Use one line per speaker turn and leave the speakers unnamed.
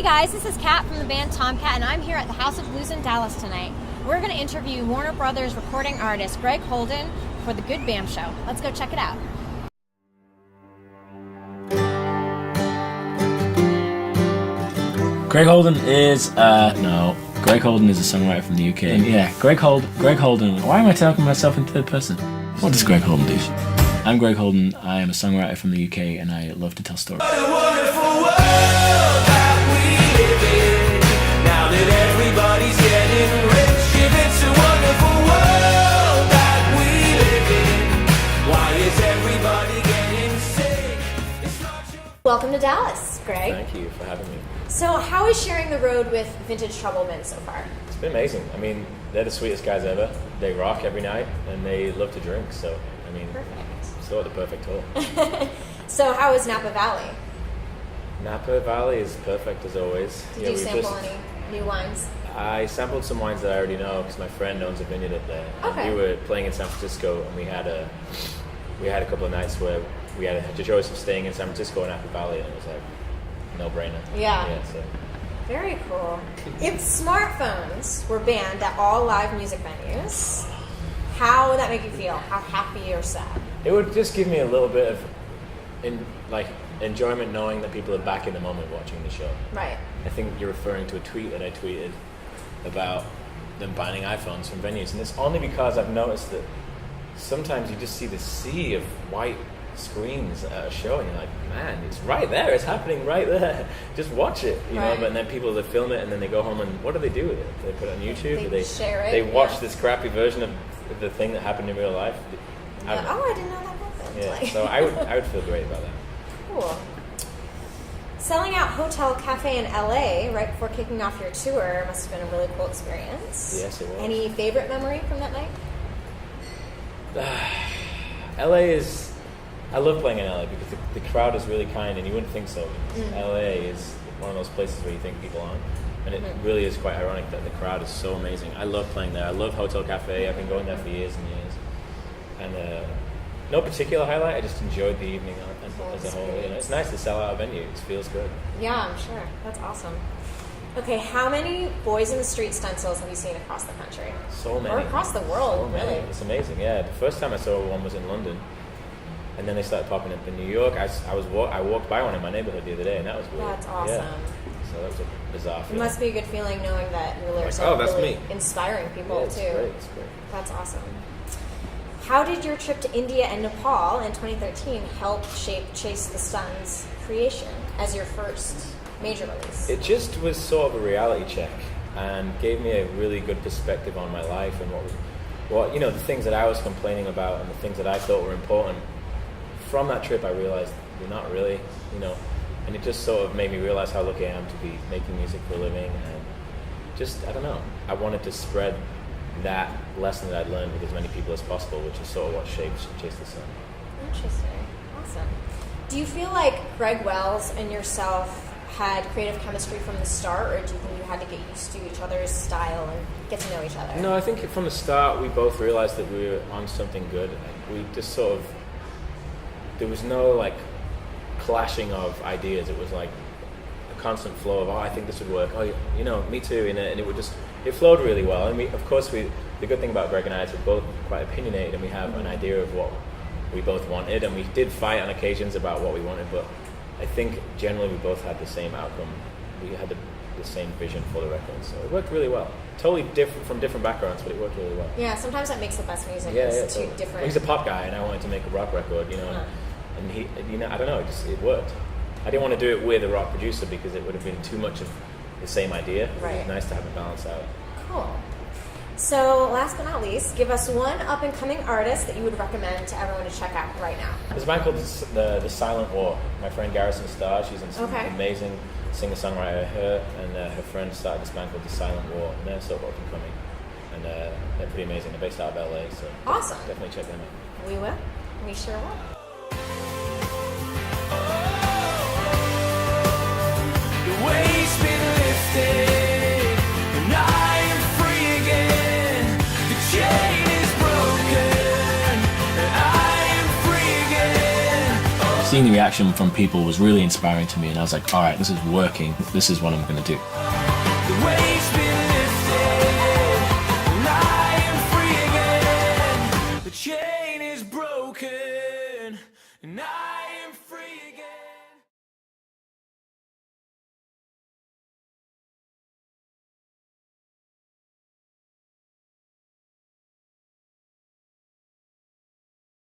Hey guys, this is Kat from the band Tomcat, and I'm here at the House of Blues in Dallas tonight. We're going to interview Warner Brothers recording artist Greg Holden for the Goodbammsho. Let's go check it out.
Greg Holden is, Greg Holden is a songwriter from the UK. Yeah, Greg Holden. Why am I talking myself in third person? What does Greg Holden do? I'm Greg Holden. I am a songwriter from the UK, and I love to tell stories.
What a wonderful world that we live in. Now that everybody's getting rich, if it's a wonderful world that we live in. Why is everybody getting sick? It's not your...
Welcome to Dallas, Greg.
Thank you for having me.
So how is sharing the road with Vintage Trouble been so far?
It's been amazing. I mean, they're the sweetest guys ever. They rock every night, and they love to drink, so, I mean...
Perfect.
Sort of the perfect tour.
So how is Napa Valley?
Napa Valley is perfect as always.
Did you sample any new wines?
I sampled some wines that I already know because my friend owns a vineyard up there.
Okay.
And we were playing in San Francisco, and we had a couple of nights where we had a choice of staying in San Francisco or Napa Valley, and it was like no-brainer.
Yeah.
So.
Very cool. If smartphones were banned at all live music venues, how would that make you feel? How happy or sad?
It would just give me a little bit of enjoyment knowing that people are back in the moment watching the show.
Right.
I think you're referring to a tweet that I tweeted about them banning iPhones from venues, and it's only because I've noticed that sometimes you just see the sea of white screens at a show, and you're like, man, it's right there, it's happening right there. Just watch it, you know. But then people that film it and then they go home, and what do they do with it? Do they put it on YouTube?
They share it.
They watch this crappy version of the thing that happened in real life.
I didn't know that happened.
Yeah, so I would feel great about that.
Cool. Selling out Hotel Cafe in LA right before kicking off your tour must have been a really cool experience.
Yes, it was.
Any favorite memory from that night?
LA is... I love playing in LA because the crowd is really kind, and you wouldn't think so. LA is one of those places where you think people aren't, and it really is quite ironic that the crowd is so amazing. I love playing there. I love Hotel Cafe. I've been going there for years and years. And no particular highlight. I just enjoyed the evening as a whole. You know, it's nice to sell out a venue. It feels good.
Yeah, I'm sure. That's awesome. Okay, how many Boys in the Street stencils have you seen across the country?
So many.
Or across the world, really.
It's amazing, yeah. The first time I saw one was in London, and then they started popping up in New York. I walked by one in my neighborhood the other day, and that was weird.
That's awesome.
Yeah. So that was a bizarre feeling.
It must be a good feeling knowing that your lyrics
Like, oh,
are
that's
really
me.
inspiring people,
Yeah, it's
too.
great, it's great.
That's awesome. How did your trip to India and Nepal in 2013 help shape Chase the Sun's creation as your first major release?
It just was sort of a reality check and gave me a really good perspective on my life and the things that I was complaining about and the things that I thought were important. From that trip, I realized they're not really, and it just sort of made me realize how lucky I am to be making music for a living, and just, I don't know, I wanted to spread that lesson that I'd learned with as many people as possible, which is sort of what shapes Chase the Sun.
Interesting. Awesome. Do you feel like Greg Wells and yourself had creative chemistry from the start, or do you think you had to get used to each other's style and get to know each other?
No, I think from the start we both realized that we were on something good. We just sort of, there was no clashing of ideas. It was like a constant flow of, I think this would work. Oh, me too. And it flowed really well. And of course, the good thing about Greg and I is we're both quite opinionated, and we have an idea of what we both wanted, and we did fight on occasions about what we wanted, but I think generally we both had the same outcome. We had the same vision for the record, so it worked really well. Totally different from different backgrounds, but it worked really well.
Yeah, sometimes that makes the best music.
Yeah,
It's
totally.
two different.
Well, he's a pop guy, and I wanted to make a rock record, and he, I don't know, it worked. I didn't want to do it with a rock producer because it would have been too much of the same idea.
Right.
It was nice to have it balanced out.
Cool. So, last but not least, give us one up-and-coming artist that you would recommend to everyone to check out right now.
There's a band called the Silent War. My friend Garrison Starr, she's an amazing singer-songwriter. Her and her friend started this band called the Silent War, and they're sort of up-and-coming. And they're pretty amazing. They're based out of LA, so
awesome.
Definitely check them out.
We will. We sure will.
The weight's been lifted, and I am free again. The chain is broken, and I am free again.
seeing the reaction from people was really inspiring to me, and I was like, all right, this is working. This is what I'm going to do.
The waves